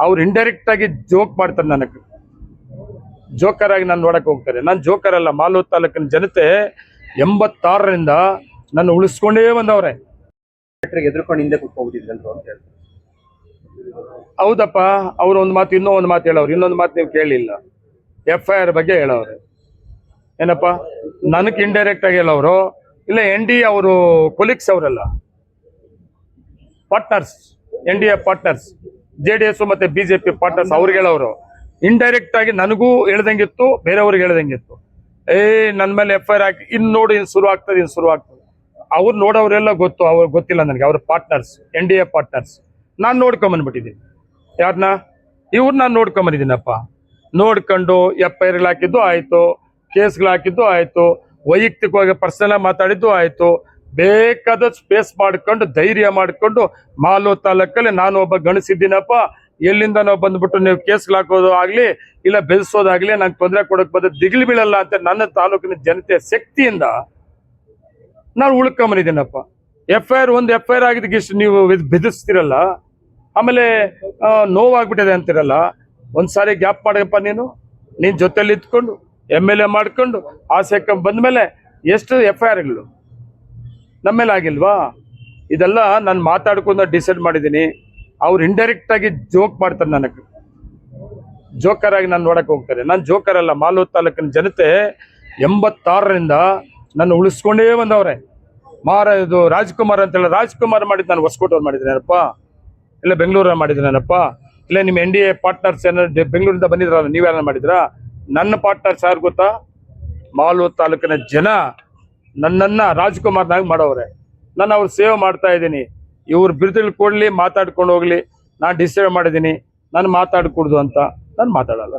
ಅವ್ರು ಇಂಡೈರೆಕ್ಟ್ ಆಗಿ ಜೋಕ್ ಮಾಡ್ತಾರೆ, ನನಗೆ ಜೋಕರ್ ಆಗಿ ನಾನು ನೋಡಕ್ ಹೋಗ್ತಾರೆ. ನಾನು ಜೋಕರ್ ಅಲ್ಲ. ಮಾಲೂರು ತಾಲೂಕಿನ ಜನತೆ 86ರಿಂದ ನನ್ನ ಉಳಿಸ್ಕೊಂಡೇ ಬಂದವ್ರೆ. ಎದುರ್ಕೊಂಡು ಹಿಂದೆ ಕುತ್ಕೊಂಡ್ಬಿಟ್ಟಿದ್ರು ಅಂತ ಹೇಳ್ತಾರೆ. ಹೌದಪ್ಪ, ಅವ್ರು ಒಂದು ಮಾತು ಇನ್ನೊಂದು ಮಾತು ಹೇಳವ್ರು. ಇನ್ನೊಂದು ಮಾತು ನೀವು ಕೇಳಲಿಲ್ಲ. FIR ಬಗ್ಗೆ ಹೇಳವ್ರೆ. ಏನಪ್ಪ, ನನಗೆ ಇಂಡೈರೆಕ್ಟ್ ಆಗಿ ಹೇಳೋರು ಇಲ್ಲ. NDA ಅವರು ಕೊಲೀಗ್ಸ್ ಅವರಲ್ಲ, ಪಾರ್ಟ್ನರ್ಸ್, NDA ಪಾರ್ಟ್ನರ್ಸ್, JDS ಮತ್ತೆ BJP ಪಾರ್ಟ್ನರ್ಸ್ ಅವ್ರಿಗೆ ಹೇಳೋರು. ಇಂಡೈರೆಕ್ಟ್ ಆಗಿ ನನಗೂ ಹೇಳ್ದಂಗಿತ್ತು, ಬೇರೆಯವ್ರಿಗೆ ಹೇಳ್ದಂಗಿತ್ತು. ನನ್ನ ಮೇಲೆ FIR ಹಾಕಿ ಇನ್ನು ನೋಡಿ ಇನ್ನು ಶುರು ಆಗ್ತದೆ. ಅವ್ರು ನೋಡೋರೆಲ್ಲ ಗೊತ್ತು, ಅವ್ರಿಗೆ ಗೊತ್ತಿಲ್ಲ ನನಗೆ. ಅವ್ರ ಪಾರ್ಟ್ನರ್ಸ್, NDA ಪಾರ್ಟ್ನರ್ಸ್. ನಾನು ನೋಡ್ಕೊಂಬಂದ್ಬಿಟ್ಟಿದ್ದೀನಿ. ಯಾರನ್ನ? ಇವ್ರು ನಾನು ನೋಡ್ಕೊಂಬಂದಿದ್ದೀನಪ್ಪ. ನೋಡ್ಕೊಂಡು FIR ಹಾಕಿದ್ದು ಆಯ್ತು, ಕೇಸ್ಗಳು ಹಾಕಿದ್ದು ಆಯ್ತು, ವೈಯಕ್ತಿಕವಾಗಿ ಪರ್ಸನಲ್ ಮಾತಾಡಿದ್ದು ಆಯ್ತು. ಬೇಕಾದ ಸ್ಪೇಸ್ ಮಾಡ್ಕೊಂಡು ಧೈರ್ಯ ಮಾಡ್ಕೊಂಡು ಮಾಲೂರು ತಾಲೂಕಲ್ಲಿ ನಾನು ಒಬ್ಬ ಗಣಿಸಿದ್ದೀನಪ್ಪ. ಎಲ್ಲಿಂದ ನಾವು ಬಂದ್ಬಿಟ್ಟು ನೀವು ಕೇಸ್ಗಳು ಹಾಕೋದು ಆಗ್ಲಿ ಇಲ್ಲ ಬೆಳೆಸೋದಾಗ್ಲಿ ನಂಗೆ ತೊಂದರೆ ಕೊಡಕ್ ಬಂದ ದಿಗಿಲು ಬೀಳಲ್ಲ ಅಂತ ನನ್ನ ತಾಲೂಕಿನ ಜನತೆಯ ಶಕ್ತಿಯಿಂದ ನಾನು ಉಳ್ಕೊಂಬಂದಿದ್ದೀನಪ್ಪ. FIR ಆಗಿದ್ದಕ್ಕೆ ಇಷ್ಟು ನೀವು ಬೆದರಿಸ್ತಿರಲ್ಲ, ಆಮೇಲೆ ನೋವಾಗ್ಬಿಟ್ಟಿದೆ ಅಂತಿರಲ್ಲ. ಒಂದ್ಸಾರಿ ಗ್ಯಾಪ್ ಮಾಡಪ್ಪ. ನೀನ್ ಜೊತೆಲಿ ಇದ್ಕೊಂಡು MLA ಮಾಡ್ಕೊಂಡು ಆಸೆಕ ಬಂದ್ಮೇಲೆ ಎಷ್ಟು FIRಗಳು ನಮ್ಮ ಮೇಲೆ ಆಗಿಲ್ವಾ? ಇದೆಲ್ಲ ನಾನು ಮಾತಾಡ್ಕೊಂಡು ಡಿಸೈಡ್ ಮಾಡಿದ್ದೀನಿ. ಅವ್ರು ಇಂಡೈರೆಕ್ಟ್ ಆಗಿ ಜೋಕ್ ಮಾಡ್ತಾರೆ, ನನಗೆ ಜೋಕರ್ ಆಗಿ ನಾನು ನೋಡಕ್ ಹೋಗ್ತಾರೆ. ನಾನು ಜೋಕರ್ ಅಲ್ಲ. ಮಾಲೂರು ತಾಲೂಕಿನ ಜನತೆ 86ರಿಂದ ನನ್ನ ಉಳಿಸ್ಕೊಂಡೇ ಬಂದವ್ರೆ. ಇದು ರಾಜ್ಕುಮಾರ್ ಅಂತ ಹೇಳಿ, ರಾಜ್ಕುಮಾರ್ ಮಾಡಿದ್ದು ನಾನು ಹೊಸಕೋಟೆಯವ್ರು ಮಾಡಿದ್ದೀನಪ್ಪ, ಇಲ್ಲ ಬೆಂಗಳೂರಲ್ಲಿ ಮಾಡಿದ್ದೀನಪ್ಪ, ಇಲ್ಲ ನಿಮ್ಮ NDA ಪಾರ್ಟ್ನರ್ಸ್ ಏನಾದ್ರು ಬೆಂಗಳೂರಿಂದ ಬಂದಿದ್ರಲ್ಲ, ನೀವ್ಯಾರ ಮಾಡಿದ್ರಾ? ನನ್ನ ಪಾರ್ಟ್ನರ್ಸ್ ಯಾರು ಗೊತ್ತಾ? ಮಾಲೂರು ತಾಲೂಕಿನ ಜನ ನನ್ನನ್ನ ರಾಜ್ಕುಮಾರ್ನಾಗ ಮಾಡವ್ರೆ. ನಾನು ಅವ್ರು ಸೇವೆ ಮಾಡ್ತಾ ಇದ್ದೀನಿ. ಇವ್ರು ಬಿರುದುಗಳು ಕೊಡ್ಲಿ, ಮಾತಾಡ್ಕೊಂಡು ಹೋಗ್ಲಿ, ನಾನು ಡಿಸೈಡ್ ಮಾಡಿದ್ದೀನಿ. ನಾನು ಮಾತಾಡ್ಕೊಡ್ದು ಅಂತ ನಾನು ಮಾತಾಡಲ್ಲ.